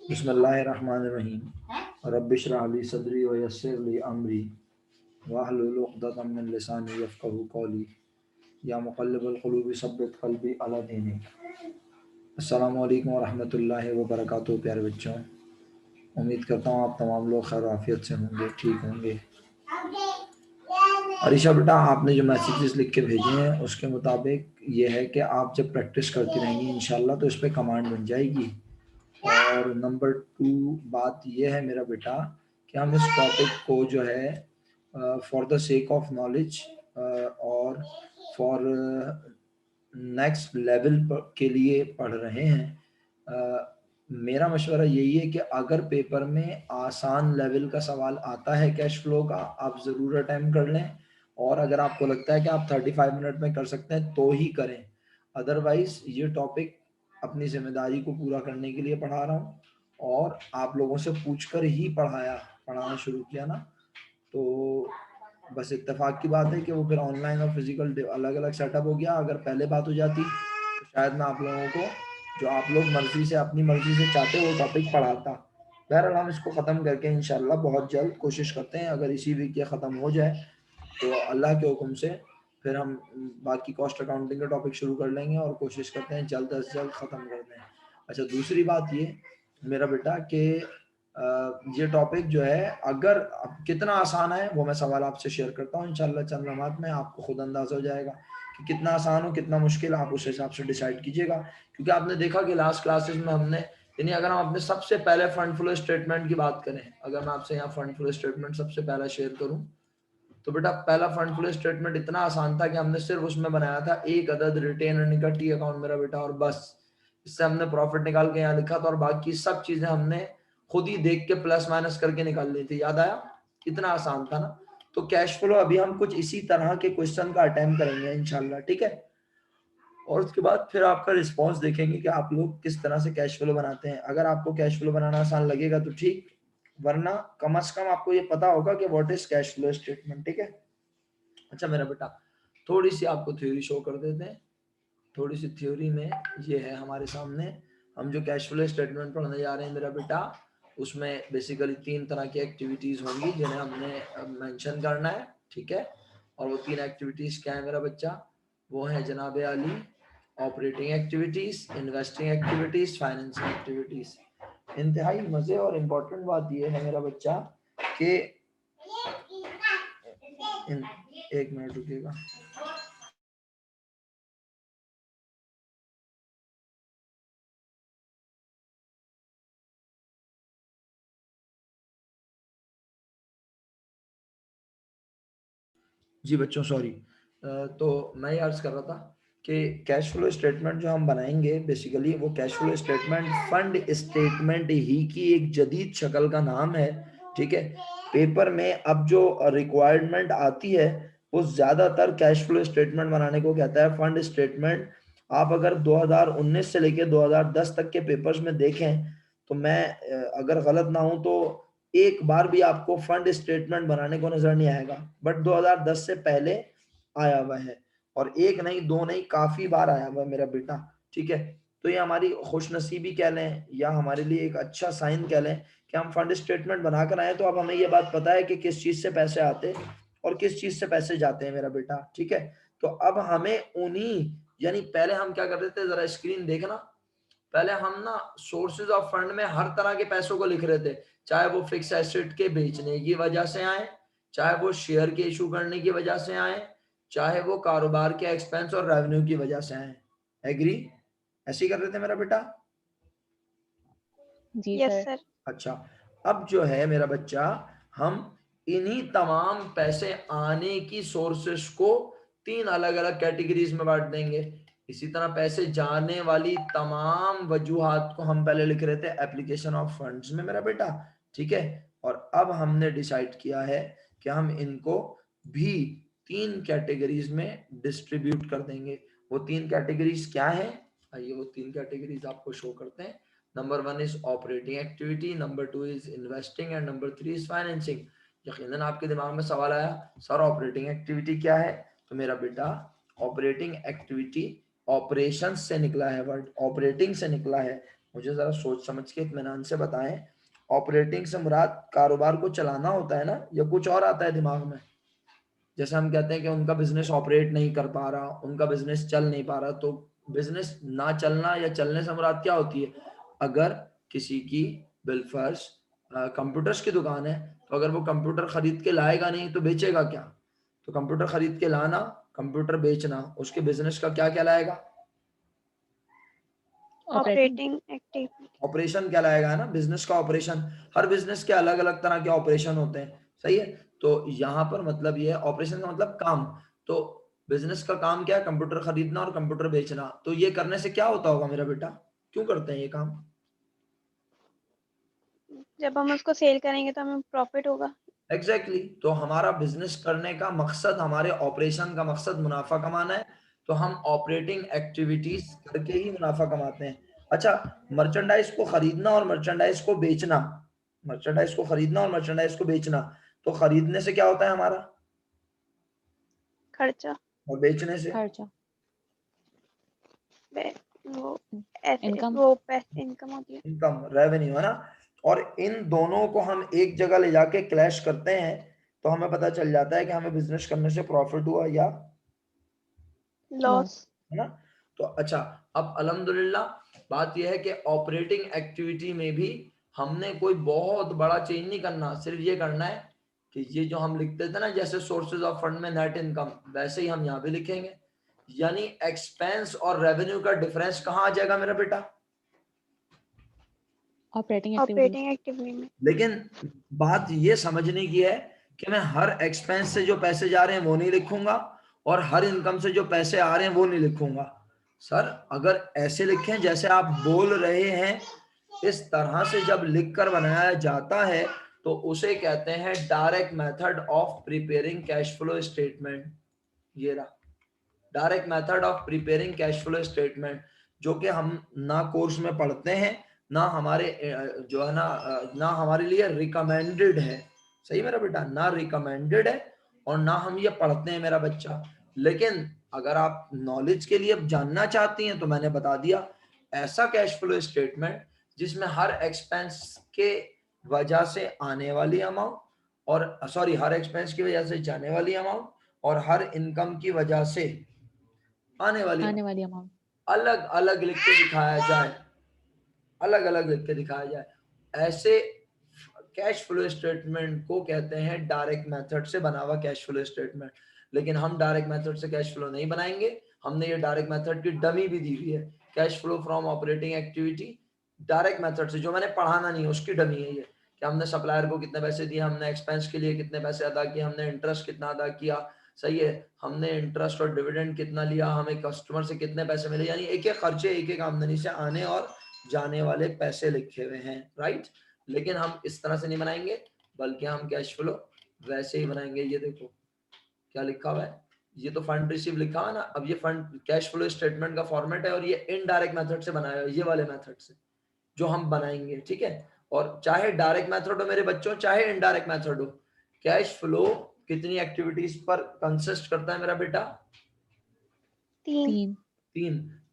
बिस्मिल्लाहिर्रहमानिर्रहीम रब्बिश्रह ली सदरी व यस्सिर ली अमरी वहलुल उक़दतम मिन लिसानी यफ़क़हू क़ौली या मुक़ल्लिबल क़ुलूबि सब्बित क़ल्बी अला दीनिक। अस्सलामु अलैकुम व रहमतुल्लाहि व बरकातुहू। प्यारे बच्चों, उम्मीद करता हूँ आप तमाम लोग खैर आफियत से होंगे, ठीक होंगे। अरीशा बेटा, आपने जो मैसेजेस लिख के भेजे हैं उसके मुताबिक ये है कि आप जब प्रैक्टिस करती रहेंगी इंशाल्लाह तो इस पर कमांड बन जाएगी। और नंबर 2 बात यह है मेरा बेटा कि हम इस टॉपिक को जो है for the sake of knowledge और फॉर नेक्स्ट लेवल के लिए पढ़ रहे हैं। मेरा मशवरा यही है कि अगर पेपर में आसान लेवल का सवाल आता है कैश फ्लो का, आप ज़रूर अटेम्प्ट कर लें, और अगर आपको लगता है कि आप 35 मिनट में कर सकते हैं तो ही करें। अदरवाइज ये टॉपिक अपनी जिम्मेदारी को पूरा करने के लिए पढ़ा रहा हूँ और आप लोगों से पूछकर ही पढ़ाना शुरू किया ना, तो बस इत्तेफाक की बात है कि वो फिर ऑनलाइन और फिजिकल अलग अलग सेटअप हो गया। अगर पहले बात हो जाती तो शायद मैं आप लोगों को जो आप लोग मर्जी से अपनी मर्जी से चाहते वो टॉपिक पढ़ाता। बहरहाल हम इसको ख़त्म करके इंशाल्लाह बहुत जल्द कोशिश करते हैं, अगर इसी वीक ये ख़त्म हो जाए तो अल्लाह के हुक्म से फिर हम बाकी कॉस्ट अकाउंटिंग का टॉपिक शुरू कर लेंगे और कोशिश करते हैं जल्द से जल्द ख़त्म कर दें। अच्छा, दूसरी बात ये मेरा बेटा कि ये टॉपिक जो है अगर कितना आसान है वो मैं सवाल आपसे शेयर करता हूँ इंशाल्लाह चंद लम्हात में, आपको खुद अंदाजा हो जाएगा कि कितना आसान हो कितना मुश्किल, आप उस हिसाब से डिसाइड कीजिएगा। क्योंकि आपने देखा कि लास्ट क्लासेस में हमने, यानी अगर हम अपने सबसे पहले फंड फ्लो स्टेटमेंट की बात करें, अगर मैं आपसे यहाँ फंड फ्लो स्टेटमेंट सबसे पहला शेयर करूँ तो बेटा पहला फंड फ्लो स्टेटमेंट इतना आसान था कि हमने सिर्फ उसमें बनाया था एक अदद रिटेन अर्निंग का टी अकाउंट मेरा बेटा, और बस इससे हमने प्रॉफिट निकाल के यहाँ लिखा था और बाकी सब चीजें हमने खुद ही देख के प्लस माइनस करके निकाल ली थी। याद आया? कितना आसान था ना। तो कैश फ्लो अभी हम कुछ इसी तरह के क्वेश्चन का अटेम्प्ट करेंगे इंशाल्लाह, ठीक है। और उसके बाद फिर आपका रिस्पॉन्स देखेंगे कि आप लोग किस तरह से कैश फ्लो बनाते हैं। अगर आपको कैश फ्लो बनाना आसान लगेगा तो ठीक, वरना कम से कम आपको ये पता होगा कि what is cash flow statement, ठीक है। अच्छा मेरा बेटा, थोड़ी सी आपको थ्योरी शो कर देते हैं। थोड़ी सी थ्योरी में ये है हमारे सामने, हम जो कैश फ्लो स्टेटमेंट पढ़ने जा रहे हैं मेरा बेटा, उसमें बेसिकली 3 तरह की एक्टिविटीज होंगी जिन्हें हमने मेंशन करना है, ठीक है। और वो 3 एक्टिविटीज क्या है मेरा बच्चा? वो है जनाब आली operating activities, investing activities, financing activities. इंतहाई मजे और इम्पोर्टेंट बात ये है मेरा बच्चा कि एक मिनट रुकिएगा। जी बच्चों सॉरी, तो मैं ये अर्ज कर रहा था कि कैश फ्लो स्टेटमेंट जो हम बनाएंगे बेसिकली वो cash flow statement fund statement ही की एक जदीद शक्ल का नाम है, ठीक है। पेपर में अब जो रिक्वायरमेंट आती है वो ज्यादातर कैश फ्लो स्टेटमेंट बनाने को कहता है फंड स्टेटमेंट। आप अगर 2019 से लेकर 2010 तक के पेपर्स में देखें तो मैं अगर गलत ना हूं तो एक बार भी आपको फंड स्टेटमेंट बनाने को नजर नहीं आएगा, बट 2010 से पहले आया हुआ है, और एक नहीं दो नहीं काफी बार आया हुआ है मेरा बेटा, ठीक है। तो ये हमारी खुशनसीबी कह लें या हमारे लिए एक अच्छा साइन कह लें कि हम फंड स्टेटमेंट बनाकर आए, तो अब हमें ये बात पता है कि किस चीज से पैसे आते और किस चीज से पैसे जाते हैं मेरा बेटा, ठीक है। तो अब हमें उन्हीं, यानी पहले हम क्या करते थे, जरा स्क्रीन देखना, पहले हम ना सोर्सेज ऑफ फंड में हर तरह के पैसों को लिख रहे थे, चाहे वो फिक्स एसेट के बेचने की वजह से आए, चाहे वो शेयर के इशू करने की वजह से आए, चाहे वो कारोबार के एक्सपेंस और रेवेन्यू की वजह से आए। एग्री? ऐसे ही कर रहे थे मेरा बेटा? जी यस सर। सर। अच्छा, अब जो है मेरा बच्चा, हम इन्हीं तमाम पैसे आने की सोर्सेस को 3 अलग अलग कैटेगरीज में बांट देंगे। इसी तरह पैसे जाने वाली तमाम वजूहात को हम पहले लिख रहे थे एप्लीकेशन ऑफ फंड्स में मेरा बेटा, ठीक है। और अब हमने डिसाइड किया है कि हम इनको भी 3 कैटेगरीज में डिस्ट्रीब्यूट कर देंगे। वो 3 कैटेगरीज क्या है? आइए वो 3 कैटेगरीज आपको शो करते हैं। Number 1 is operating activity, number 2 is investing and number 3 is financing. यकीनन आपके दिमाग में सवाल आया, सर ऑपरेटिंग एक्टिविटी क्या है? तो मेरा बेटा ऑपरेटिंग एक्टिविटी ऑपरेशन से निकला है, वर्ड ऑपरेटिंग से निकला है, मुझे जरा सोच समझ के इत्मीनान से बताएं। ऑपरेटिंग से मुराद कारोबार को चलाना होता है ना, या कुछ और आता है दिमाग में? जैसे हम कहते हैं कि उनका बिजनेस ऑपरेट नहीं कर पा रहा, उनका बिजनेस चल नहीं पा रहा, तो बिजनेस ना चलना या चलने से मुराद क्या होती है? अगर किसी की बिलफर्स कंप्यूटर्स की दुकान है, तो अगर वो कंप्यूटर खरीद के लाएगा नहीं तो बेचेगा क्या? तो कंप्यूटर खरीद के लाना, कंप्यूटर बेचना, उसके बिजनेस का क्या कहलाएगा? Operating activity. ऑपरेशन कहलाएगा, है ना, बिजनेस का ऑपरेशन। हर बिजनेस के अलग अलग तरह के ऑपरेशन होते हैं, सही है। तो यहाँ पर मतलब ये है, ऑपरेशन का मतलब काम। तो बिजनेस का काम क्या है? कंप्यूटर खरीदना और कंप्यूटर बेचना। तो ये करने से क्या होता होगा मेरा बेटा? क्यों करते हैं ये काम? जब हम उसको सेल करेंगे तो हमें प्रॉफिट होगा। एग्जैक्टली तो हमारा बिजनेस करने का मकसद, हमारे ऑपरेशन का मकसद मुनाफा कमाना है। तो हम ऑपरेटिंग एक्टिविटीज करके ही मुनाफा कमाते हैं। अच्छा, मर्चेंडाइज को खरीदना और मर्चेंडाइज को बेचना, मर्चेंडाइज को खरीदना और मर्चेंडाइज को बेचना, तो खरीदने से क्या होता है हमारा? खर्चा। और बेचने से? खर्चा, वो ऐसे इनकम। वो पैसे इनकम होती है। इनकम, रेवेन्यू, है ना। और इन दोनों को हम एक जगह ले जाके क्लैश करते हैं, तो हमें पता चल जाता है कि हमें बिजनेस करने से प्रॉफिट हुआ या लॉस। है ना। तो अच्छा, अब अल्हम्दुलिल्लाह बात यह है कि ऑपरेटिंग एक्टिविटी में भी हमने कोई बहुत बड़ा चेंज नहीं करना, सिर्फ ये करना है कि ये जो हम लिखते थे ना, जैसे सोर्सेज ऑफ फंड में नेट इनकम, वैसे ही हम यहाँ भी लिखेंगे। यानी एक्सपेंस और रेवेन्यू का डिफरेंस कहाँ आ जाएगा मेरा बेटा? ऑपरेटिंग एक्टिविटी में। लेकिन बात ये समझने की है कि मैं हर एक्सपेंस से जो पैसे जा रहे हैं वो नहीं लिखूंगा, और हर इनकम से जो पैसे आ रहे हैं वो नहीं लिखूंगा। सर अगर ऐसे लिखें जैसे आप बोल रहे हैं, इस तरह से जब लिखकर बनाया जाता है तो उसे कहते हैं direct method of preparing cash flow statement. ये रहा direct method of preparing cash flow statement, जो कि हम ना कोर्स में पढ़ते हैं, ना हमारे जो है ना हमारे लिए रिकमेंडेड है। सही मेरा बेटा, ना रिकमेंडेड है और ना हम ये पढ़ते हैं मेरा बच्चा। लेकिन अगर आप नॉलेज के लिए जानना चाहती हैं तो मैंने बता दिया, ऐसा कैश फ्लो स्टेटमेंट जिसमें हर एक्सपेंस के वजह से आने वाली अमाउंट, और सॉरी, हर एक्सपेंस की वजह से जाने वाली अमाउंट और हर इनकम की वजह से आने वाली अमाउंट अलग अलग लिख के दिखाया जाए, अलग अलग लिख के दिखाया जाए। ऐसे कैश फ्लो स्टेटमेंट को कहते हैं डायरेक्ट मेथड से बना हुआ कैश फ्लो स्टेटमेंट। लेकिन हम डायरेक्ट मेथड से कैश फ्लो नहीं बनाएंगे, हमने ये डायरेक्ट मेथड की डमी भी दी हुई है, cash flow from operating activity direct method से, जो मैंने पढ़ाना नहीं है उसकी डमी है ये, कि हमने सप्लायर को कितने पैसे दिए, हमने एक्सपेंस के लिए कितने पैसे अदा किए, हमने इंटरेस्ट कितना अदा किया, सही है, हमने इंटरेस्ट और डिविडेंड कितना लिया, हमें कस्टमर से कितने पैसे मिले, यानी एक एक खर्चे, एक एक आमदनी से आने और जाने वाले पैसे लिखे हुए हैं, राइट। लेकिन हम इस तरह से नहीं बनाएंगे, बल्कि हम कैश फ्लो वैसे ही बनाएंगे। ये देखो क्या लिखा हुआ है, ये तो फंड रिसीव लिखा है ना। अब ये फंड कैश फ्लो स्टेटमेंट का फॉर्मेट है और ये इनडायरेक्ट मेथड से बनाया है, ये वाले मेथड से जो हम बनाएंगे, ठीक है। और चाहे डायरेक्ट मेथड हो मेरे बच्चों, चाहे इनडायरेक्ट मेथड हो, कैश फ्लो कितनी एक्टिविटीज पर कंसिस्ट करता है मेरा बेटा? 3।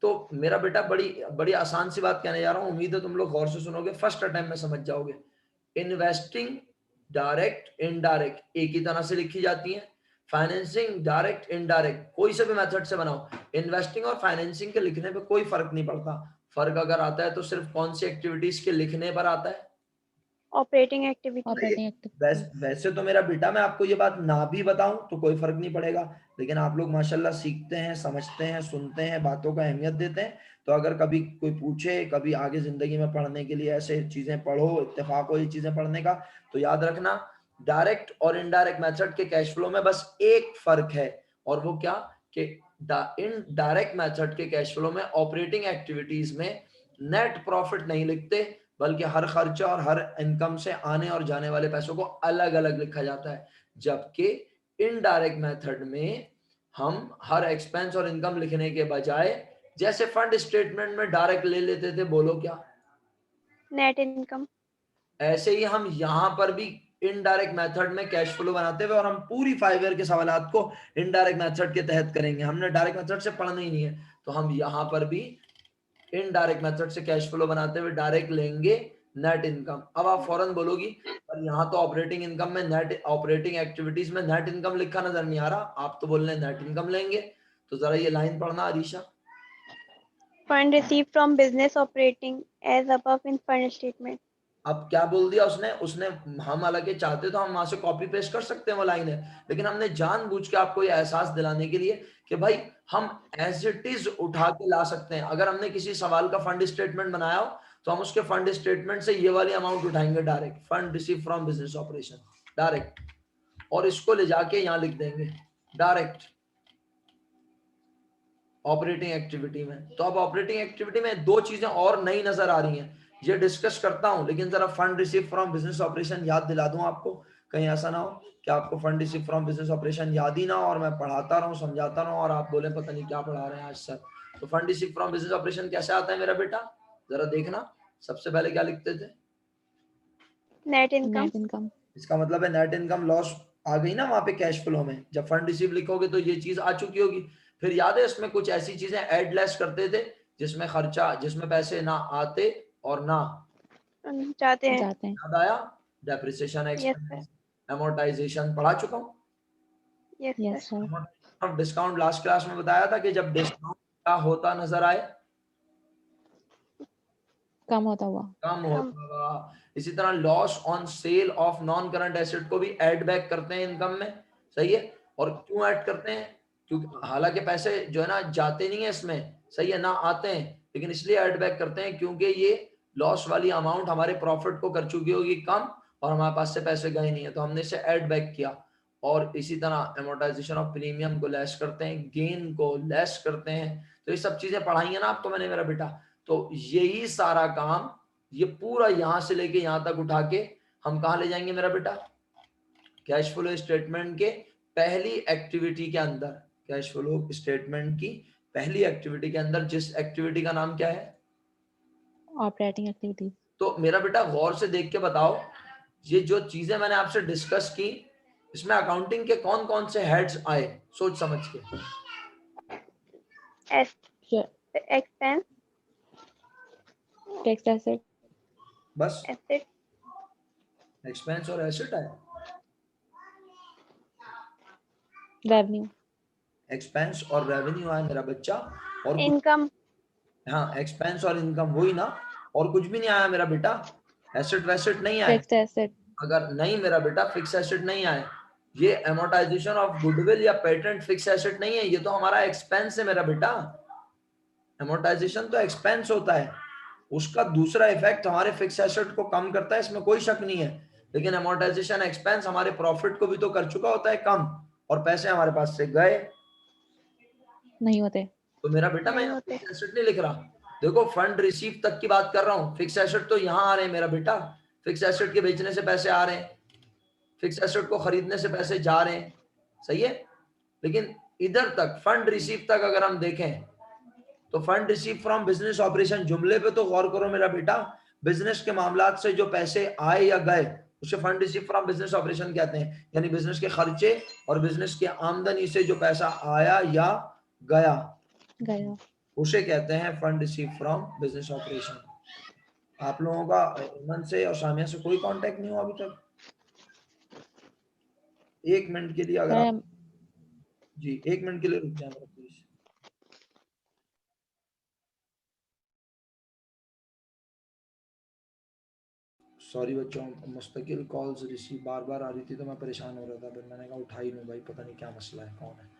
तो मेरा बेटा बड़ी बड़ी आसान सी बात कहने जा रहा हूं, उम्मीद है तुम लोग गौर से सुनोगे, फर्स्ट अटेम्प्ट में समझ जाओगे। इन्वेस्टिंग डायरेक्ट इनडायरेक्ट एक ही तरह से लिखी जाती है। फाइनेंसिंग डायरेक्ट इनडायरेक्ट कोई से भी मेथड से बनाओ, इन्वेस्टिंग और फाइनेंसिंग के लिखने पे कोई फर्क नहीं पड़ता। फर्क अगर आता है तो सिर्फ कौन सी एक्टिविटीज के लिखने पर आता है? Operating activity. वैसे तो मेरा बेटा मैं आपको ये बात ना भी बताऊं तो कोई फर्क नहीं पड़ेगा, लेकिन आप लोग माशाल्लाह सीखते हैं, समझते हैं, सुनते हैं, बातों का अहमियत देते हैं। तो अगर कभी कोई पूछे, कभी आगे जिंदगी में पढ़ने के लिए ऐसे चीजें पढ़ो, इत्तेफाक हो ये चीजें पढ़ने का, तो याद रखना डायरेक्ट और इनडायरेक्ट मेथड के कैश फ्लो में बस एक फर्क है, और वो क्या, कि इनडायरेक्ट मेथड के कैश फ्लो में ऑपरेटिंग एक्टिविटीज में नेट प्रॉफिट नहीं लिखते, बल्कि हर खर्चा और हर इनकम से आने और जाने वाले पैसों को अलग अलग लिखा जाता है। जबकि इनडायरेक्ट मेथड में हम हर एक्सपेंस और इनकम लिखने के बजाय जैसे फंड स्टेटमेंट में डायरेक्ट ले लेते थे, बोलो क्या, नेट इनकम, ऐसे ही हम यहां पर भी इनडायरेक्ट मेथड में कैश फ्लो बनाते हुए, और हम पूरी 5 ईयर के सवालात को इनडायरेक्ट मेथड के तहत करेंगे, हमने डायरेक्ट मेथड से पढ़ना ही नहीं है। तो हम यहां पर भी इनडायरेक्ट मेथड से कैश फ्लो बनाते हुए डायरेक्ट लेंगे नेट इनकम। अब आप फौरन बोलोगी पर यहाँ तो ऑपरेटिंग इनकम में नेट, ऑपरेटिंग एक्टिविटीज में नेट इनकम लिखा नजर नहीं आ रहा, आप तो बोल रहे नेट इनकम लेंगे। तो जरा ये लाइन पढ़ना Arisha. Fund receive from business operating as above in fund statement. अब क्या बोल दिया उसने, उसने हम हालांकि चाहते तो हम वहां से कॉपी पेस्ट कर सकते हैं वो लाइन है, लेकिन हमने जानबूझ के आपको ये एहसास दिलाने के लिए कि भाई हम एज इट इज उठा के ला सकते हैं। अगर हमने किसी सवाल का फंड स्टेटमेंट बनाया हो तो हम उसके फंड स्टेटमेंट से ये वाली अमाउंट उठाएंगे direct, fund receive from business operation direct, और इसको ले जाके यहाँ लिख देंगे डायरेक्ट ऑपरेटिंग एक्टिविटी में। तो अब ऑपरेटिंग एक्टिविटी में दो चीजें और नई नजर आ रही हैं, ये डिस्कस करता हूं, लेकिन जरा fund receive from business operation याद दिला दूं आपको, कहीं ऐसा ना हो कि आपको fund receive from business operation याद ही ना हो और मैं पढ़ाता रहूं समझाता रहूं और आप बोले पता नहीं क्या पढ़ा रहे हैं आज सर। तो fund receive from business operation कैसे आता है मेरा बेटा, जरा देखना। सबसे पहले क्या लिखते थे, नेट इनकम। इसका मतलब है नेट इनकम लॉस आ गई ना वहां पे कैश फ्लो में, जब फंड रिसीव लिखोगे तो ये चीज आ चुकी होगी। फिर याद है इसमें कुछ ऐसी चीजें ऐड लेस करते थे जिसमें खर्चा, जिसमें पैसे ना आते और ना जाते हैं। याद आया, डेप्रिसिएशन एक्सपेंस, एमोर्टाइजेशन पढ़ा चुका हूँ। Yes sir. Discount last class में बताया था कि जब डिस्काउंट का होता नजर आए कम होता हुआ। इसी तरह loss on sale of non current asset को भी ऐड बैक करते हैं इनकम में, सही है। और क्यों ऐड करते हैं, क्योंकि हालांकि पैसे जो है ना जाते नहीं है इसमें, सही है ना आते हैं, लेकिन इसलिए ऐड बैक करते हैं क्योंकि ये लॉस वाली अमाउंट हमारे प्रॉफिट को कर चुकी होगी कम और हमारे पास से पैसे गए नहीं है, तो हमने इसे ऐड बैक किया। और इसी तरह एमोर्टाइजेशन ऑफ प्रीमियम को लेस करते हैं, गेन को लेस करते हैं। तो ये सब चीजें पढ़ाई है ना आपको मैंने मेरा बेटा। तो यही सारा काम ये पूरा यहां से लेके यहां तक उठा के हम कहा ले जाएंगे मेरा बेटा, कैश फ्लो स्टेटमेंट के पहली एक्टिविटी के अंदर, कैश फ्लो स्टेटमेंट की पहली एक्टिविटी के अंदर, जिस एक्टिविटी का नाम क्या है, ऑपरेटिंग एक्टिविटी। तो मेरा बेटा गौर से देख के बताओ, ये जो चीजें मैंने आपसे डिस्कस की इसमें अकाउंटिंग के कौन कौन से हेड्स आए, सोच समझ के। एक्सपेंस, टैक्स एसेट, बस एसेट, एक्सपेंस और एसेट आए, रेवेन्यू, एक्सपेंस और रेवेन्यू आए मेरा बच्चा, और इनकम। हाँ एक्सपेंस और इनकम, वही ना, और कुछ भी नहीं आया मेरा बेटा, एसेट वैसेट नहीं आए। फिक्स्ड एसेट, अगर नहीं मेरा बेटा फिक्स एसेट नहीं आए, ये एमोर्टाइजेशन ऑफ गुडविल या पेटेंट फिक्स एसेट नहीं है, ये तो हमारा एक्सपेंस है मेरा बेटा। एमोर्टाइजेशन तो एक्सपेंस होता है, उसका दूसरा इफेक्ट हमारे फिक्स एसेट को कम करता है, इसमें कोई शक नहीं है, लेकिन एमोर्टाइजेशन एक्सपेंस हमारे प्रॉफिट को भी तो कर चुका होता है कम, और पैसे हमारे पास से गए नहीं होते। तो मेरा बेटा मैं फिक्स एसेट नहीं लिख रहा। देखो फंड रिसीव तक की बात कर रहा हूँ, फिक्स एसेट तो यहाँ आ रहे हैं मेरा बेटा, फिक्स एसेट के बेचने से पैसे आ रहे हैं, फिक्स एसेट को खरीदने से पैसे जा रहे हैं, सही है। लेकिन इधर तक फंड रिसीव तक अगर हम देखें तो fund receive from business operation जुमले पे तो गौर करो मेरा बेटा, बिजनेस के मामलात से जो पैसे आए या गए उसे fund receive from business operation कहते हैं, यानी बिजनेस के खर्चे और बिजनेस की आमदनी से जो पैसा आया या गया उसे कहते हैं fund receive from business operation. आप लोगों का मन से और सामिया से कोई कांटेक्ट नहीं हुआ अभी तक? एक मिनट के लिए अगर आप जी एक मिनट के लिए रुक जाए मेरा प्लीज। सॉरी बच्चों, मुस्तकिल कॉल्स रिसीव बार बार आ रही थी तो मैं परेशान हो रहा था, फिर मैंने कहा उठा ही नहीं भाई, पता नहीं क्या मसला है, कौन है।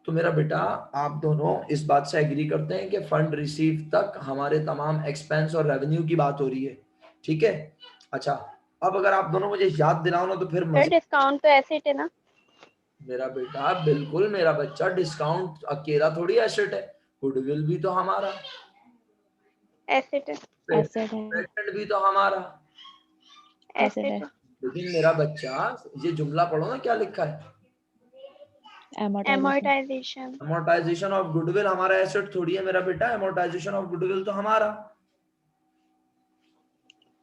तो मेरा बेटा आप दोनों इस बात से एग्री करते हैं कि फंड रिसीव तक हमारे तमाम एक्सपेंस और रेवेन्यू की बात हो रही है, ठीक है। अच्छा अब अगर आप दोनों मुझे याद दिलाओ ना तो फिर डिस्काउंट तो एसेट है ना मेरा बेटा, बिल्कुल मेरा बच्चा, डिस्काउंट अकेला थोड़ी एसेट है, गुडविल भी तो हमारा एसेट है, पेटेंट भी तो हमारा एसेट है। लेकिन मेरा बच्चा ये जुमला पढ़ो ना क्या लिखा है, एमोर्टाइजेशन। एमोर्टाइजेशन ऑफ गुडविल हमारा एसेट थोड़ी है मेरा बेटा, एमोर्टाइजेशन ऑफ गुडविल तो हमारा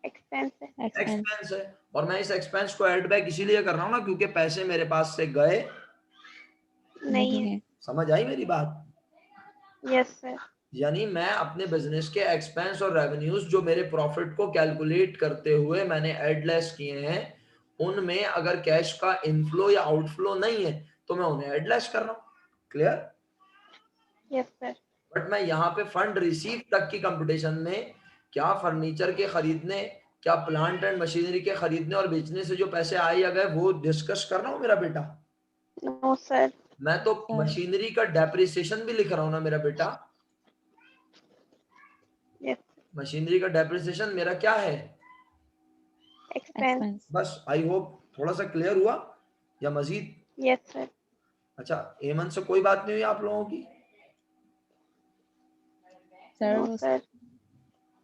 एक्सपेंस है। एक्सपेंस है। और मैं इस एक्सपेंस को ऐड बैक इसीलिए कर रहा हूँ ना क्योंकि पैसे मेरे पास से गए नहीं है। समझ आई मेरी बात? Yes sir. यानी मैं अपने बिजनेस के एक्सपेंस और रेवेन्यूज जो मेरे प्रॉफिट को कैलकुलेट करते हुए मैंने एडलेस किए हैं, उनमें अगर कैश का इनफ्लो या आउटफ्लो नहीं है तो मैं उन्हें एडलेस कर रहा हूँ। क्लियर? Yes, sir. बट मैं यहाँ पे फंड रिसीव तक की कंपटीशन में क्या फर्नीचर के खरीदने, क्या प्लांट एंड मशीनरी के खरीदने और बेचने से जो पैसे आए या गए वो डिस्कस कर रहा हूँ मेरा बेटा। No, sir. मैं तो Sir. मशीनरी का डेप्रिसिएशन भी लिख रहा हूँ ना मेरा बेटा। Yes. मशीनरी का डेप्रिसिएशन मेरा क्या है? Expense. Expense. बस आई होप थोड़ा सा क्लियर हुआ या मजीद? Yes, sir. अच्छा, एमन से कोई बात नहीं हुई आप लोगों की? Sir, No, वो sir.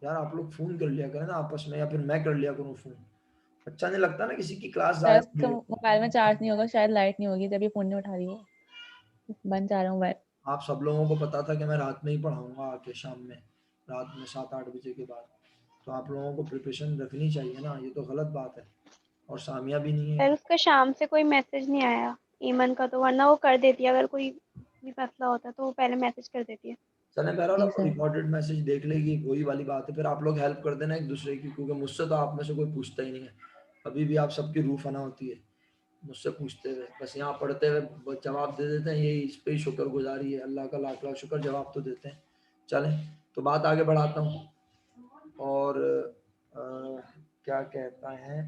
यार आप लोग फोन कर लिया करें ना आपस में, या फिर मैं कर लिया करूँ फोन। अच्छा नहीं लगता ना किसी की क्लास सर जाए। का मोबाइल में चार्ज नहीं होगा, शायद लाइट नहीं होगी, तभी फोन नहीं उठा रही हो, बंद जा रहा हूँ मोबाइल। आप सब लोगों को पता था कि मैं रात में ही पढ़ाऊंगा आके, शाम में, रात में 7-8 बजे के बाद, तो आप लोगों को प्रिपरेशन रखनी चाहिए ना, ये तो गलत बात है। और सामिया भी नहीं है। सर उसका शाम से कोई मैसेज नहीं आया ईमन का, तो वरना वो कर देती है, अगर कोई भी मसला होता तो वो पहले मैसेज कर देती है। चले बहरहाल जी अब सर। रिकॉर्डेड मैसेज देख लेगी, वही वाली बात है। फिर आप लोग हेल्प कर देना एक दूसरे की, क्योंकि मुझसे तो आप में से कोई पूछता ही नहीं है। अभी भी आप सबकी रूह फना होती है मुझसे पूछते हुए, बस यहाँ पढ़ते हुए जवाब दे देते हैं, यही इस पे ही शुक्रगुजारी है, अल्लाह का लाख लाख शुक्र, जवाब तो देते हैं। चलें तो बात आगे बढ़ाता हूँ। और क्या कहता है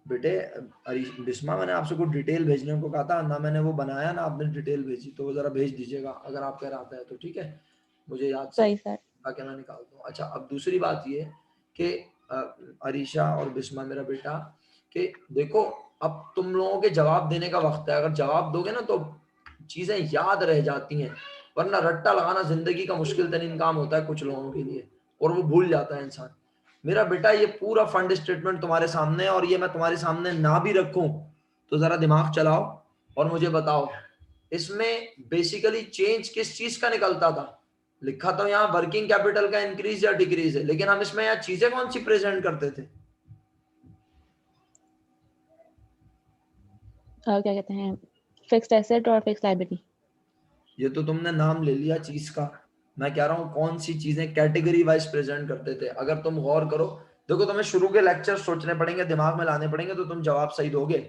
बेटे बिस्मा, मैंने आपसे कुछ डिटेल भेजने को कहा था ना, मैंने वो बनाया ना आपने डिटेल भेजी, तो वो जरा भेज दीजिएगा अगर आपका इरादा है तो, ठीक है? मुझे याद से सही सर। ताकि मैं निकाल दूँ। अच्छा, अब दूसरी बात ये कि अरीशा और बिस्मा मेरा बेटा, कि देखो अब तुम लोगों के जवाब देने का वक्त है। अगर जवाब दोगे ना तो चीजें याद रह जाती हैं, वरना रट्टा लगाना जिंदगी का मुश्किल तरीन काम होता है कुछ लोगों के लिए, और वो भूल जाता है इंसान। मेरा बेटा ये पूरा फंड स्टेटमेंट तुम्हारे सामने है, और ये मैं तुम्हारे सामने ना भी रखूं तो जरा दिमाग चलाओ और मुझे बताओ, इसमें बेसिकली चेंज किस चीज का निकलता था? लिखा तो यहाँ वर्किंग कैपिटल का इंक्रीज या डिक्रीज है, लेकिन हम इसमें यहाँ चीजें कौन सी प्रेजेंट करते थे? और क्या कहते हैं, फिक्स्ड एसेट और फिक्स्ड लायबिलिटी। ये तो तुमने नाम ले लिया चीज का, मैं कह रहा हूँ कौन सी चीजें कैटेगरी वाइज प्रेजेंट करते थे। अगर तुम गौर करो, देखो तुम्हें शुरू के लेक्चर सोचने पड़ेंगे, दिमाग में लाने पड़ेंगे, तो तुम जवाब सही दोगे।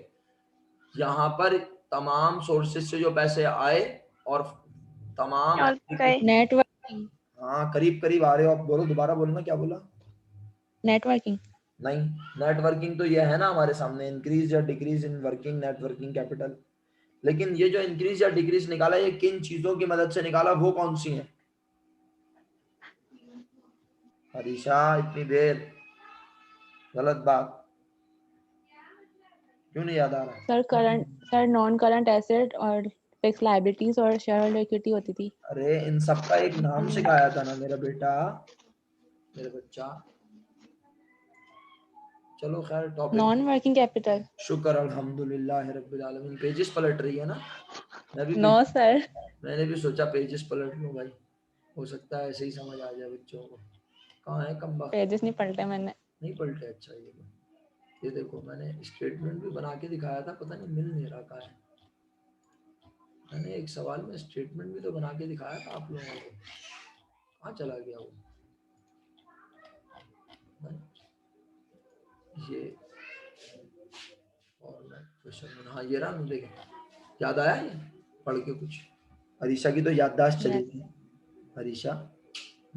यहाँ पर तमाम सोर्सेस से जो पैसे आए और तमाम और गए। नेटवर्किंग। हाँ करीब करीब आ रहे हो आप, बोलो दोबारा बोलना, क्या बोला? नेटवर्किंग। नहीं, नेटवर्किंग तो ये है ना हमारे सामने, इंक्रीज या decrease in working networking capital. लेकिन ये जो इंक्रीज या डिक्रीज निकाला, ये किन चीजों की मदद से निकाला, वो कौन सी है? हरीशा इतनी देर, गलत बात, क्यों नहीं याद आ रहा? Sir current, sir non current asset और फिक्स्ड लायबिलिटीज और शेयर होल्डर इक्विटी होती थी। अरे इन सबका एक नाम सिखाया था ना मेरा बेटा, मेरा बच्चा। चलो खैर टॉपिक, नॉन वर्किंग कैपिटल। शुक्र अल्हम्दुलिल्लाह रब्बिल आलमीन। पेजेस पलट रही है ना? मैं भी नो सर। मैंने भी सोचा पेजेस पलट लूं भाई, हो सकता है ऐसे ही समझ आ जाए बच्चों को। कहाँ है कम वक्त? पेजेस नहीं पलटे मैंने। नहीं पलटे? अच्छा ये देखो मैंने स्टेटमेंट भी बना के दिखाया था, पता नहीं मिल नहीं रहा कहाँ है। मैंने एक सवाल में स्टेटमेंट भी तो बना के दिखाया था आप लोगों को, कहाँ चला गया वो? ये और मैं क्वेश्चन, हाँ ये रहा, देखें याद आया ये पढ़ के कुछ? अरीशा की तो याददाश्त चली Yes. गई। अरीशा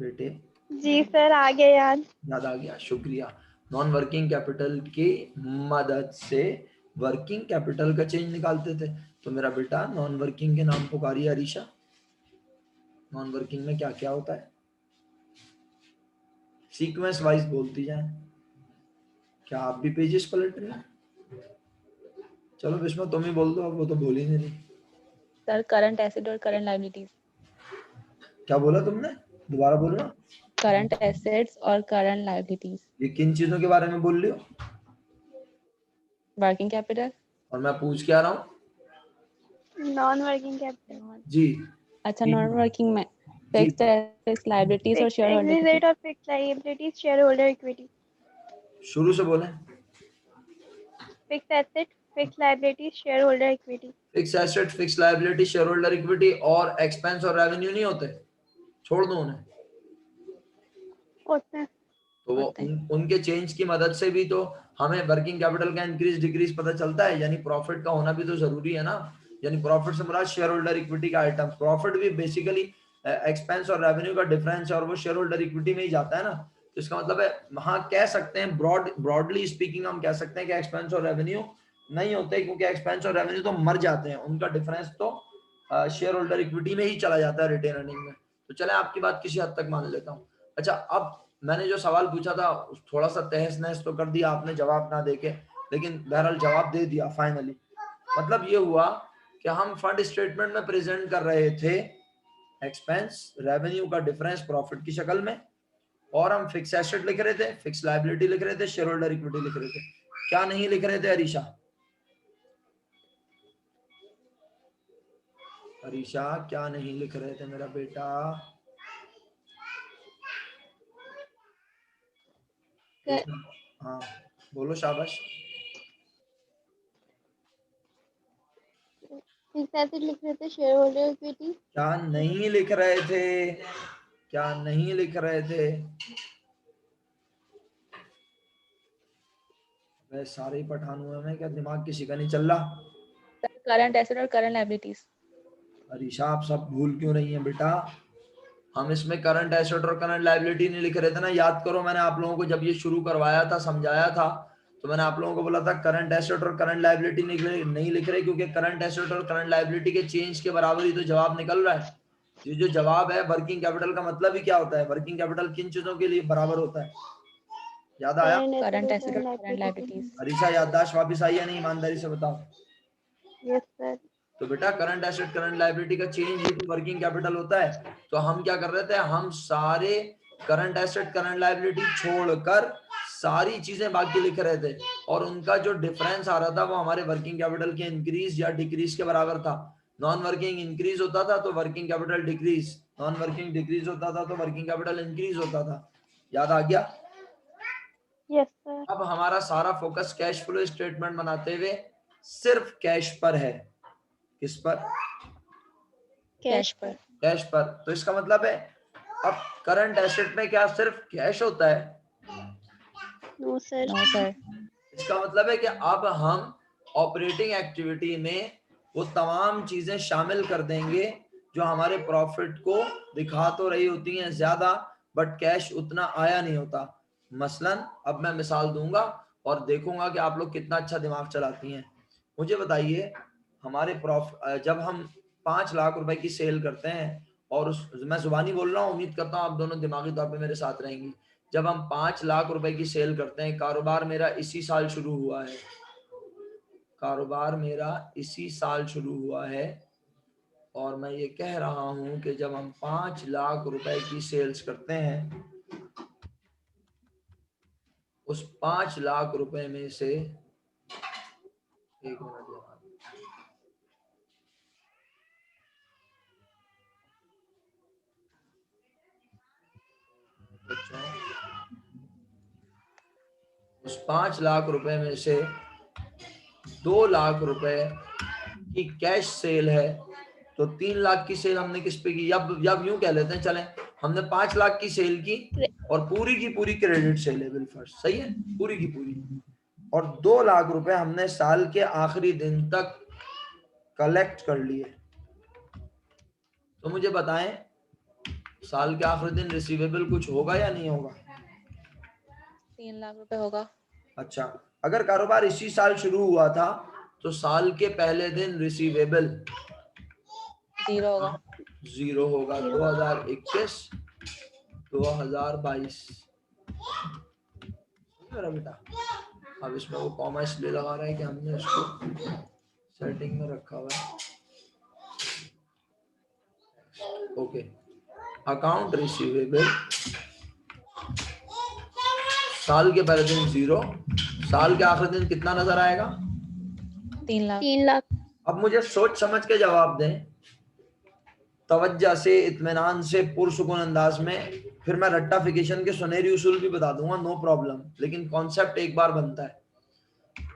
बेटे, जी सर, आ गया याद। याद आ गया, शुक्रिया। नॉन वर्किंग कैपिटल की मदद से वर्किंग कैपिटल का चेंज निकालते थे। तो मेरा बेटा नॉन वर्किंग के नाम पुकारिए अरीशा। नॉन वर्किंग में क्या क्या होता है? सीक्वेंस वाइज बोलती जाए। क्या आप भी पेजेस पलट रहे हैं? चलो बिस्मा तुम ही बोल दो, अब वो तो बोल ही नहीं रही। सर करंट एसेट और करंट लायबिलिटीज। क्या बोला तुमने, दोबारा बोलना। करंट एसेट्स और करंट लायबिलिटीज। ये किन चीजों के बारे में बोल रही हो? Working capital. और मैं पूछ क्या रहा हूँ? Non working capital. जी अच्छा, नॉन वर्किंग में जी फिक्स्ड एसेट्स, लायबिलिटीज और fixed share holder exit equity. और fixed liabilities, share holder equity. शुरू से बोले। Fixed asset, fixed liabilities, share holder equity. Fix asset, fix liability, share holder equity और expense और रेवेन्यू नहीं होते? छोड़ दो उन्हें? होते हैं। तो वो उनके चेंज की मदद से भी तो हमें वर्किंग कैपिटल का इंक्रीज डिक्रीज पता चलता है, यानी प्रॉफिट का होना भी तो जरूरी है ना। यानी प्रॉफिट से मुराद शेयर होल्डर इक्विटी का आइटम, प्रॉफिट भी बेसिकली एक्सपेंस और रेवेन्यू का डिफरेंस है और वो शेयर होल्डर इक्विटी में ही जाता है ना। तो इसका मतलब है हाँ कह सकते हैं ब्रॉडली स्पीकिंग हम कह सकते हैं कि एक्सपेंस और रेवेन्यू नहीं होते, क्योंकि एक्सपेंस और रेवेन्यू तो मर जाते हैं, उनका डिफरेंस तो शेयर होल्डर इक्विटी में ही चला जाता है रिटेन अर्निंग में। तो चले आपकी बात किसी हद तक मान लेता हूँ। अच्छा, अब मैंने जो सवाल पूछा था थोड़ा सा तहस नहस तो कर दिया आपने जवाब ना देके, लेकिन बहरहाल जवाब दे दिया फाइनली। मतलब ये हुआ कि हम फंड स्टेटमेंट में प्रेजेंट कर रहे थे एक्सपेंस रेवेन्यू का डिफरेंस प्रॉफिट की शक्ल में, और हम फिक्स एसेट लिख रहे थे, फिक्स लायबिलिटी लिख रहे थे, शेयर होल्डर इक्विटी लिख रहे थे। क्या नहीं लिख रहे थे अरीशा? अरीशा क्या नहीं लिख रहे थे मेरा बेटा? हाँ बोलो, शाबाश। फिक्स एसेट लिख रहे थे, शेयर होल्डर इक्विटी। क्या नहीं लिख रहे थे? क्या नहीं लिख रहे थे? मैं सारे ही पठान हुए हैं क्या? दिमाग किसी का नहीं चल रहा? करंट एसेट और करंट लायबिलिटीज। अरीशा आप सब भूल क्यों रही हैं बेटा? हम इसमें करंट एसेट और करंट लायबिलिटी नहीं लिख रहे थे ना। याद करो, मैंने आप लोगों को जब ये शुरू करवाया था, समझाया था, तो मैंने आप लोगों को बोला था करंट एसेट और करंट लायबिलिटी नहीं लिख रहे, क्योंकि करंट एसेट और करंट लायबिलिटी के चेंज के बराबर ही तो जवाब निकल रहा है। ये जो जवाब है वर्किंग कैपिटल का मतलब ही क्या होता है? वर्किंग कैपिटल किन चीजों के लिए बराबर होता है? याद आया? करंट एसेट और करंट लायबिलिटीज। अरीशा याददाश्त वापस आई है नहीं? ईमानदारी से बताओ। Yes sir. तो बेटा करंट एसेट करंट लायबिलिटी का चेंज ही तो वर्किंग कैपिटल होता है। तो हम क्या कर रहे थे, हम सारे करंट एसेट करंट लायबिलिटी छोड़कर सारी चीजें बाकी लिख रहे थे, और उनका जो डिफरेंस आ रहा था वो हमारे वर्किंग कैपिटल के इंक्रीज या डिक्रीज के बराबर था। नॉन वर्किंग इंक्रीज होता था तो working capital decrease, non working decrease होता था तो वर्किंग कैपिटल इंक्रीज होता था। याद आ गया? Yes sir. अब हमारा सारा फोकस कैश फ्लो स्टेटमेंट बनाते हुए सिर्फ कैश पर है। किस पर? कैश पर। कैश पर। तो इसका मतलब है अब करंट एसेट में क्या सिर्फ कैश होता है? No sir. No sir. इसका मतलब है कि अब हम ऑपरेटिंग एक्टिविटी में वो तमाम चीजें शामिल कर देंगे जो हमारे प्रॉफिट को दिखा तो रही होती हैं ज्यादा, बट कैश उतना आया नहीं होता। मसलन अब मैं मिसाल दूंगा और देखूंगा कि आप लोग कितना अच्छा दिमाग चलाती हैं। मुझे बताइए, हमारे जब हम 5 लाख रुपए की सेल करते हैं, और मैं जुबानी बोल रहा हूँ, उम्मीद करता हूँ आप दोनों दिमागी तौर पे मेरे साथ रहेंगी। जब हम 5 लाख रुपए की सेल करते हैं, कारोबार मेरा इसी साल शुरू हुआ है, कारोबार मेरा इसी साल शुरू हुआ है, और मैं ये कह रहा हूं कि जब हम 5 लाख रुपए की सेल्स करते हैं, उस 5 लाख रुपए में से, एक मिनट, उस 5 लाख रुपए में से 2 लाख रुपए की कैश सेल है, तो 3 लाख की सेल हमने किस पे की? अब यूं कह लेते हैं, चलें, हमने 5 लाख की सेल की और पूरी की पूरी क्रेडिट सेल है, बिल फर्स्ट, सही है, पूरी की पूरी, और 2 लाख रुपए हमने साल के आखिरी दिन तक कलेक्ट कर लिए। तो मुझे बताएं, साल के आखिरी दिन रिसीवेबल कुछ होगा या नहीं होगा? 3 लाख रुपए होगा। अच्छा, अगर कारोबार इसी साल शुरू हुआ था तो साल के पहले दिन रिसीवेबल 0 होगा। 0 होगा। 2021 2022 मेरा बेटा। अब इसमें वो कॉमा इसलिए लगा रहा है कि हमने इसको सेटिंग में रखा हुआ है। ओके, अकाउंट रिसीवेबल साल के पहले दिन 0, साल के आखिरी दिन कितना नजर आएगा? 3 लाख। 3 लाख। अब मुझे सोच समझ के जवाब दें, तवज्जो से, इत्मीनान से, पुरसुकून अंदाज में। फिर मैं रट्टाफिकेशन के सुनहरी उसूल भी बता दूंगा, नो प्रॉब्लम, लेकिन कॉन्सेप्ट एक बार बनता है।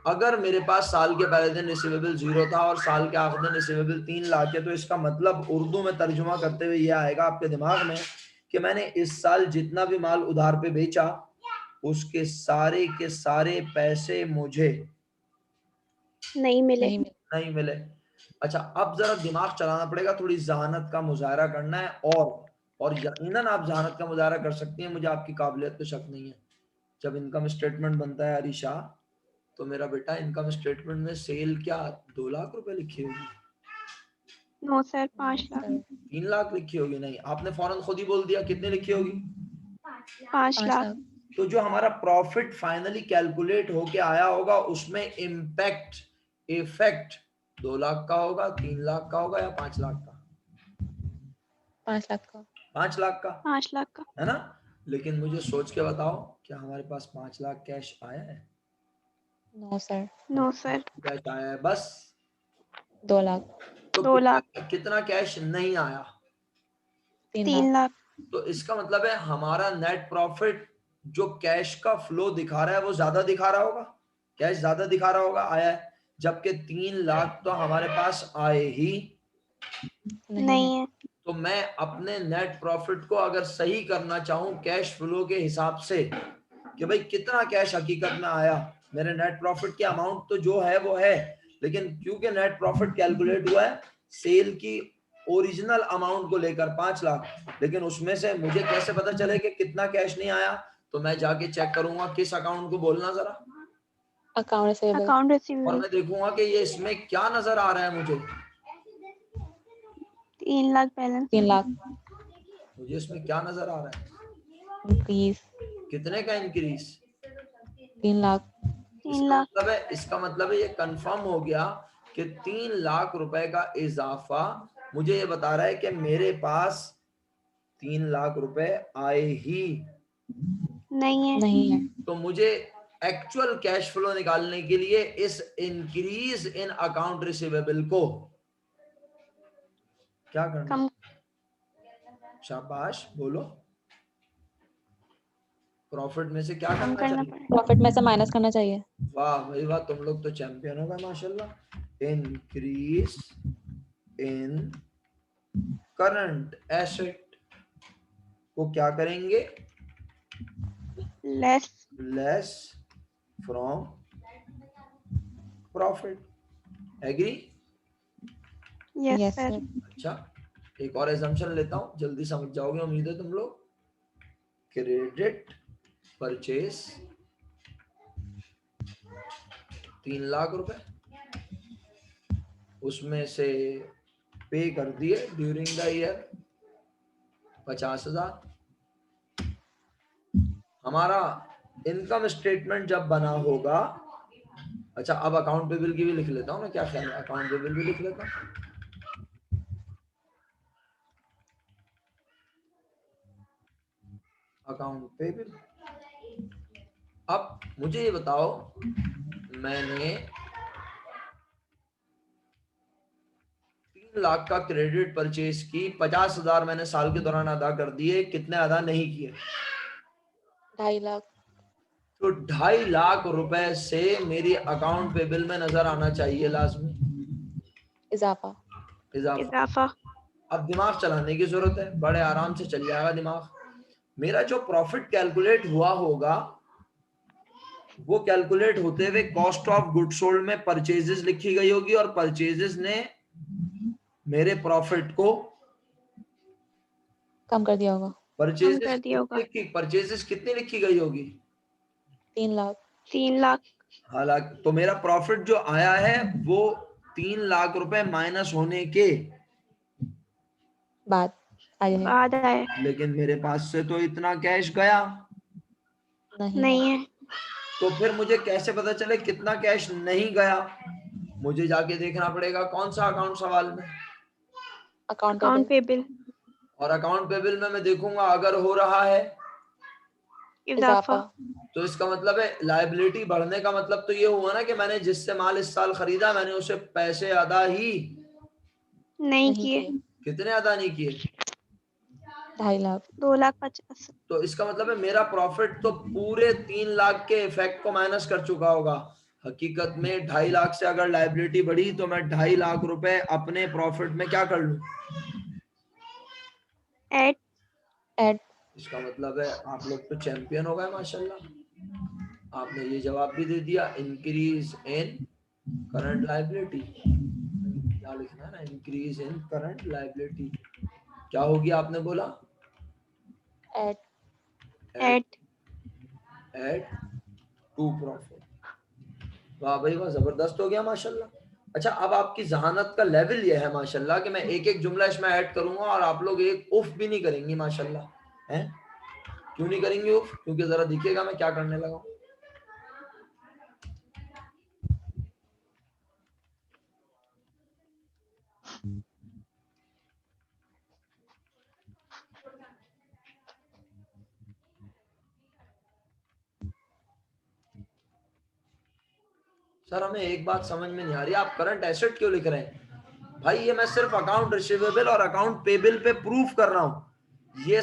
अगर मेरे पास साल के पहले दिन रिसीवेबल 0 था और साल के आखिरी दिन रिसीवेबल 3 लाख है, तो इसका मतलब उर्दू में तर्जुमा करते हुए ये आएगा आपके दिमाग में कि मैंने इस साल जितना भी माल उधार पे बेचा उसके सारे के सारे पैसे मुझे नहीं मिले। नहीं मिले। नहीं मिले। अच्छा, अब जरा दिमाग चलाना पड़ेगा, थोड़ी जहानत का मुजाहरा करना है, और यकीनन आप जहानत का मुजाहरा कर सकती हैं, मुझे आपकी काबिलियत पे शक नहीं है। जब इनकम स्टेटमेंट बनता है अरीशा, तो मेरा बेटा इनकम स्टेटमेंट में सेल क्या 2 लाख रुपए लिखी होगी? No sir, 5 lakh. 3 लाख लिखी होगी? नहीं, आपने फौरन खुद ही बोल दिया, कितने लिखी होगी? 5 5 लाख। लाख। तो जो हमारा प्रॉफिट फाइनली कैलकुलेट होके आया होगा उसमें इफेक्ट 2 लाख का होगा, 3 लाख का होगा, या 5 लाख का? 5 लाख का। 5 लाख का, 5 लाख का। है ना? लेकिन मुझे सोच के बताओ, क्या हमारे पास 5 लाख कैश आया है? No sir. No sir. Cash आया है बस। 2 लाख। तो 2 लाख। कितना कैश नहीं आया? 3 3 लाख। लाख। तो इसका मतलब है हमारा नेट प्रॉफिट जो कैश का फ्लो दिखा रहा है वो ज्यादा दिखा रहा होगा, कैश ज्यादा दिखा रहा होगा, आया है, जबकि 3 लाख तो हमारे पास आए ही नहीं है। तो मैं अपने नेट प्रॉफिट को अगर सही करना चाहूं कैश फ्लो के हिसाब से कि भाई कितना कैश हकीकत में आया, मेरे नेट प्रॉफिट की अमाउंट तो जो है वो है, लेकिन क्योंकि नेट प्रॉफिट कैलकुलेट हुआ है सेल की ओरिजिनल अमाउंट को लेकर 5 लाख, लेकिन उसमें से मुझे कैसे पता चले कि कितना कैश नहीं आया? तो मैं जाके चेक करूंगा किस अकाउंट को, बोलना जरा, अकाउंट रिसीवेबल। अकाउंट और रिसीवेबल। मैं देखूंगा कि ये इसमें क्या नजर आ रहा है मुझे। 3 लाख बैलेंस। 3 लाख। मुझे इसमें क्या नजर आ रहा है? इंक्रीज। कितने का इंक्रीज? 3 लाख। 3 लाख। इसका मतलब है ये कंफर्म हो गया कि 3 लाख रुपए का इजाफा मुझे ये बता रहा है कि मेरे पास 3 लाख रुपए आए ही नहीं है। नहीं है। तो मुझे एक्चुअल कैश फ्लो निकालने के लिए इस इंक्रीज इन अकाउंट रिसीवेबल को क्या करना? कम। शाबाश, बोलो। प्रॉफिट में से क्या कम करना करना चाहिए? पड़ेगा। प्रॉफिट में से माइनस करना चाहिए। वाह भाई वाह, तुम लोग तो चैंपियन हो गए माशाल्लाह। इंक्रीज इन करंट एसेट को क्या करेंगे? Less. Less from profit. Agree? Yes yes sir. Sir. अच्छा, एक और एजम्पशन लेता हूं, जल्दी समझ जाओगे उम्मीद है तुम लोग। क्रेडिट परचेज 3 लाख रुपए, उसमें से पे कर दिए ड्यूरिंग द ईयर 50,000। हमारा इनकम स्टेटमेंट जब बना होगा, अच्छा अब अकाउंट पेबल की भी लिख लेता हूँ ना, क्या ख्याल है? अकाउंट पेबल भी लिख लेता हूँ। Account payable. अब मुझे ये बताओ, मैंने 3 लाख का क्रेडिट परचेज की, 50,000 मैंने साल के दौरान अदा कर दिए, कितने अदा नहीं किए? 2.5 लाख। तो 2.5 लाख रुपए से मेरी अकाउंट पेबल में नजर आना चाहिए लाजमी इजाफा। इजाफा। अब दिमाग चलाने की जरूरत है, बड़े आराम से चल जाएगा दिमाग। मेरा जो प्रॉफिट कैलकुलेट हुआ होगा वो कैलकुलेट होते हुए कॉस्ट ऑफ गुड सोल्ड में परचेजेस लिखी गई होगी, और परचेजेस ने मेरे प्रॉफिट को कम कर दिया होगा। कम कर दिया होगा। परचेजेस कितनी लिखी गई होगी? 3 लाख। 3 लाख। हालांकि तो मेरा प्रॉफिट जो आया है वो 3 लाख रुपए माइनस होने के बाद आया है। बाद आए। लेकिन मेरे पास से तो इतना कैश गया नहीं। नहीं है। तो फिर मुझे कैसे पता चले कितना कैश नहीं गया? मुझे जाके देखना पड़ेगा कौन सा अकाउंट सवाल में? Account account payable. पेबल। और अकाउंट पेबल में मैं देखूंगा अगर हो रहा है इजाफा। तो इसका मतलब है लायबिलिटी बढ़ने का मतलब तो ये हुआ ना कि मैंने जिससे माल इस साल खरीदा मैंने उसे पैसे अदा ही नहीं नहीं किए। किए। कितने अदा नहीं किए? 2.5 लाख। 2,50,000। तो इसका मतलब है मेरा प्रॉफिट तो पूरे 3 लाख के इफेक्ट को माइनस कर चुका होगा। हकीकत में 2.5 लाख से अगर लायबिलिटी बढ़ी तो मैं 2.5 लाख रुपए अपने प्रॉफिट में क्या कर लूं? ऐड। At इसका मतलब है आप लोग तो चैंपियन हो गए माशाल्लाह। आपने ये जवाब भी दे दिया, इंक्रीज इन करंट लायबिलिटी। क्या लिखना है ना, इंक्रीज इन करंट लायबिलिटी। क्या होगी आपने बोला? at at at to profit. वाह भाई वाह, जबरदस्त हो गया माशाल्लाह। अच्छा, अब आपकी जहानत का लेवल ये है माशाल्लाह कि मैं एक एक जुमला इसमें ऐड करूंगा और आप लोग एक उफ भी नहीं करेंगे माशाल्लाह। हैं? क्यों नहीं करेंगे उफ? क्योंकि जरा दिखेगा मैं क्या करने लगा हूं। सर हमें एक बात समझ में नहीं आ रही, आप करंट एसेट क्यों लिख रहे हैं? भाई ये मैं सिर्फ अकाउंट रिसीवेबल और अकाउंट पेबल पे प्रूफ कर रहा हूं। ये